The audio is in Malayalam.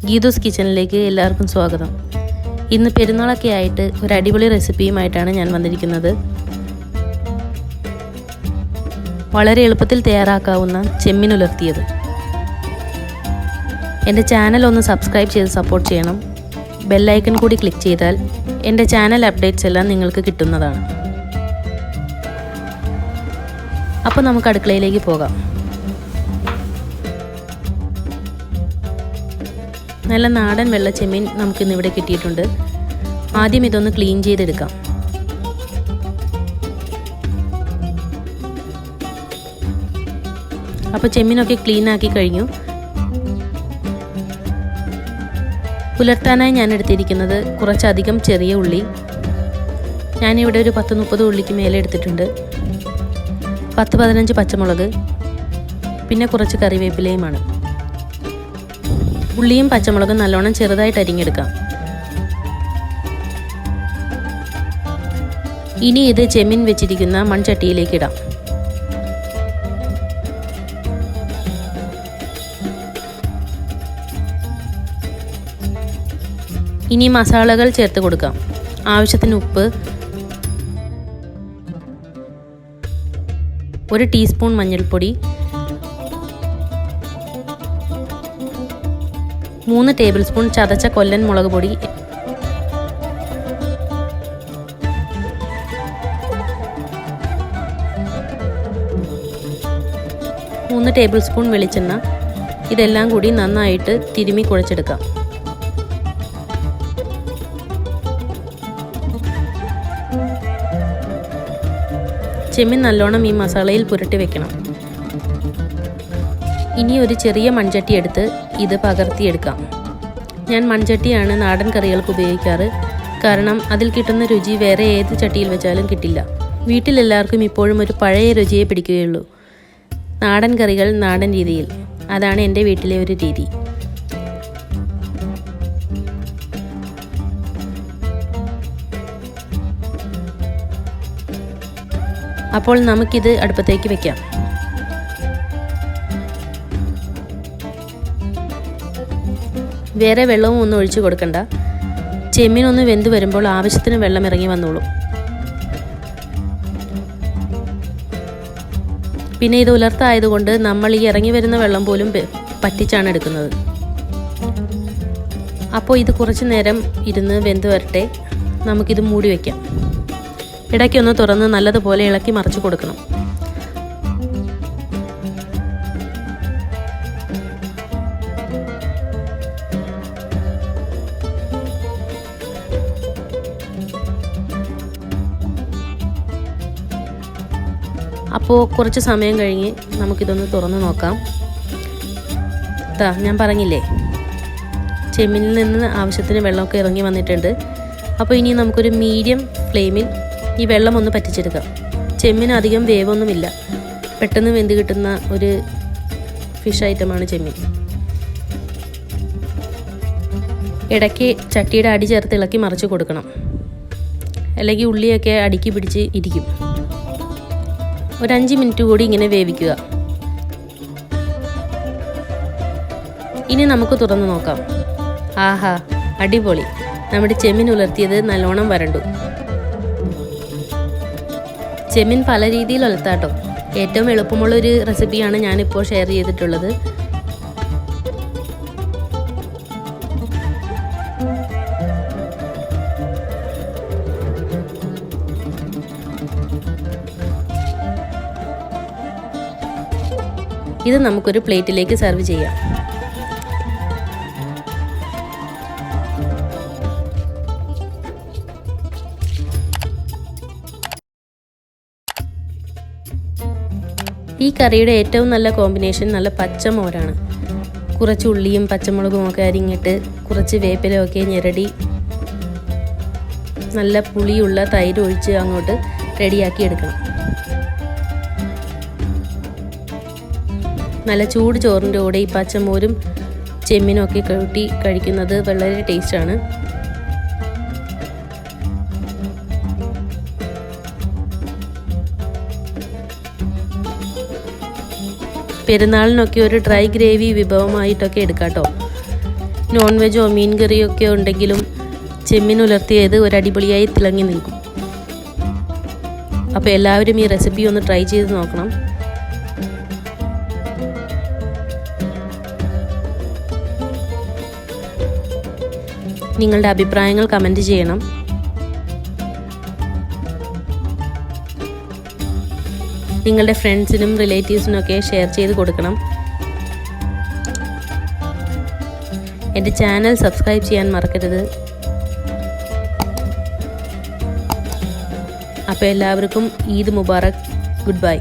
ഗീതൂസ് കിച്ചണിലേക്ക് എല്ലാവർക്കും സ്വാഗതം. ഇന്ന് പെരുന്നാളൊക്കെ ആയിട്ട് ഒരു അടിപൊളി റെസിപ്പിയുമായിട്ടാണ് ഞാൻ വന്നിരിക്കുന്നത്. വളരെ എളുപ്പത്തിൽ തയ്യാറാക്കാവുന്ന ചെമ്മീൻ ഉലർത്തിയത്. എൻ്റെ ചാനൽ ഒന്ന് സബ്സ്ക്രൈബ് ചെയ്ത് സപ്പോർട്ട് ചെയ്യണം. ബെല്ലൈക്കൺ കൂടി ക്ലിക്ക് ചെയ്താൽ എൻ്റെ ചാനൽ അപ്ഡേറ്റ്സ് എല്ലാം നിങ്ങൾക്ക് കിട്ടുന്നതാണ്. അപ്പോൾ നമുക്ക് അടുക്കളയിലേക്ക് പോകാം. നല്ല നാടൻ വെള്ള ചെമ്മീൻ നമുക്കിന്നിവിടെ കിട്ടിയിട്ടുണ്ട്. ആദ്യം ഇതൊന്ന് ക്ലീൻ ചെയ്തെടുക്കാം. അപ്പോൾ ചെമ്മീനൊക്കെ ക്ലീൻ ആക്കി കഴിഞ്ഞു. പുലർത്താനായി ഞാൻ എടുത്തിരിക്കുന്നത് കുറച്ചധികം ചെറിയ ഉള്ളി. ഞാനിവിടെ ഒരു 10-30 ഉള്ളിക്ക് മേലെ എടുത്തിട്ടുണ്ട്. 10-15 പച്ചമുളക്, പിന്നെ കുറച്ച് കറിവേപ്പിലയുമാണ്. ഉള്ളിയും പച്ചമുളകും നല്ലോണം ചെറുതായിട്ട് അരിഞ്ഞെടുക്കാം. ഇനി ഇത് ചെമ്മീൻ വെച്ചിരിക്കുന്ന മൺചട്ടിയിലേക്ക് ഇടാം. ഇനി മസാലകൾ ചേർത്ത് കൊടുക്കാം. ആവശ്യത്തിന് ഉപ്പ്, 1 ടീസ്പൂൺ മഞ്ഞൾപ്പൊടി, 3 ടേബിൾ സ്പൂൺ ചതച്ച കൊല്ലൻ മുളക് പൊടി, 3 ടേബിൾ സ്പൂൺ വെളിച്ചെണ്ണ. ഇതെല്ലാം കൂടി നന്നായിട്ട് തിരുമ്മി കുഴച്ചെടുക്കാം. ചെമ്മീൻ നല്ലോണം ഈ മസാലയിൽ പുരട്ടി വെക്കണം. ഇനി ഒരു ചെറിയ മൺചട്ടി എടുത്ത് ഇത് പകർത്തിയെടുക്കാം. ഞാൻ മൺചട്ടിയാണ് നാടൻ കറികൾക്ക് ഉപയോഗിക്കാറ്. കാരണം അതിൽ കിട്ടുന്ന രുചി വേറെ ഏത് ചട്ടിയിൽ വെച്ചാലും കിട്ടില്ല. വീട്ടിലെല്ലാവർക്കും ഇപ്പോഴും ഒരു പഴയ രുചിയെ പിടിക്കുകയുള്ളൂ. നാടൻ കറികൾ നാടൻ രീതിയിൽ. അതാണ് എൻ്റെ വീട്ടിലെ ഒരു രീതി. അപ്പോൾ നമുക്കിത് അടുപ്പത്തേക്ക് വെക്കാം. വേറെ വെള്ളവും ഒന്നും ഒഴിച്ചു കൊടുക്കണ്ട. ചെമ്മീൻ ഒന്ന് വെന്ത് വരുമ്പോൾ ആവശ്യത്തിന് വെള്ളം ഇറങ്ങി വന്നോളും. പിന്നെ ഇത് ഉലർത്തായതുകൊണ്ട് നമ്മൾ ഈ ഇറങ്ങി വരുന്ന വെള്ളം പോലും പറ്റിച്ചാണ് എടുക്കുന്നത്. അപ്പോൾ ഇത് കുറച്ച് നേരം ഇരുന്ന് വെന്ത് വരട്ടെ. നമുക്കിത് മൂടി വയ്ക്കാം. ഇടയ്ക്കൊന്ന് തുറന്ന് നല്ലതുപോലെ ഇളക്കി മറിച്ച് കൊടുക്കണം. അപ്പോൾ കുറച്ച് സമയം കഴിഞ്ഞ് നമുക്കിതൊന്ന് തുറന്ന് നോക്കാം. ഞാൻ പറഞ്ഞില്ലേ, ചെമ്മീനിൽ നിന്ന് ആവശ്യത്തിന് വെള്ളമൊക്കെ ഇറങ്ങി വന്നിട്ടുണ്ട്. അപ്പോൾ ഇനി നമുക്കൊരു മീഡിയം ഫ്ലെയിമിൽ ഈ വെള്ളം ഒന്ന് പറ്റിച്ചെടുക്കാം. ചെമ്മീൻ അധികം വേവൊന്നുമില്ല. പെട്ടെന്ന് വെന്ത് കിട്ടുന്ന ഒരു ഫിഷ് ഐറ്റമാണ് ചെമ്മീൻ. ഇടയ്ക്ക് ചട്ടിയുടെ അടി ചേർത്ത് ഇളക്കി മറിച്ച് കൊടുക്കണം. അല്ലെങ്കിൽ ഉള്ളിയൊക്കെ അടുക്കി പിടിച്ച് ഇരിക്കും. ഒരു 5 മിനിറ്റ് കൂടി ഇങ്ങനെ വേവിക്കുക. ഇനി നമുക്ക് തുറന്ന് നോക്കാം. ആഹാ, അടിപൊളി! നമ്മുടെ ചെമ്മീൻ ഉലർത്തിയത് നല്ലോണം വരണ്ടു. ചെമ്മീൻ പല രീതിയിൽ ഉലർത്താട്ടോ. ഏറ്റവും എളുപ്പമുള്ളൊരു റെസിപ്പിയാണ് ഞാനിപ്പോൾ ഷെയർ ചെയ്തിട്ടുള്ളത്. ഇത് നമുക്കൊരു പ്ലേറ്റിലേക്ക് സെർവ് ചെയ്യാം. ഈ കറിയുടെ ഏറ്റവും നല്ല കോമ്പിനേഷൻ നല്ല പച്ചമോരാണ്. കുറച്ച് ഉള്ളിയും പച്ചമുളകും ഒക്കെ അരിഞ്ഞിട്ട് കുറച്ച് വേപ്പിലയൊക്കെ ഞെരടി നല്ല പുളിയുള്ള തൈര് ഒഴിച്ച് അങ്ങോട്ട് റെഡിയാക്കി എടുക്കണം. നല്ല ചൂട് ചോറിൻ്റെ കൂടെ ഈ പച്ചമോരും ചെമ്മീനും ഒക്കെ കൂട്ടി കഴിക്കുന്നത് വളരെ ടേസ്റ്റാണ്. പെരുന്നാളിനൊക്കെ ഒരു ഡ്രൈ ഗ്രേവി വിഭവമായിട്ടൊക്കെ എടുക്കാം കേട്ടോ. നോൺ വെജോ മീൻ കറിയോ ഒക്കെ ഉണ്ടെങ്കിലും ചെമ്മീൻ ഉലർത്തിയത് ഒരു അടിപൊളിയായി തിളങ്ങി നിൽക്കും. അപ്പോൾ എല്ലാവരും ഈ റെസിപ്പി ഒന്ന് ട്രൈ ചെയ്ത് നോക്കണം. നിങ്ങളുടെ അഭിപ്രായങ്ങൾ കമൻറ്റ് ചെയ്യണം. നിങ്ങളുടെ ഫ്രണ്ട്സിനും റിലേറ്റീവ്സിനും ഒക്കെ ഷെയർ ചെയ്ത് കൊടുക്കണം. എൻ്റെ ചാനൽ സബ്സ്ക്രൈബ് ചെയ്യാൻ മറക്കരുത്. അപ്പോൾ എല്ലാവർക്കും ഈദ് മുബാറക്. Good bye.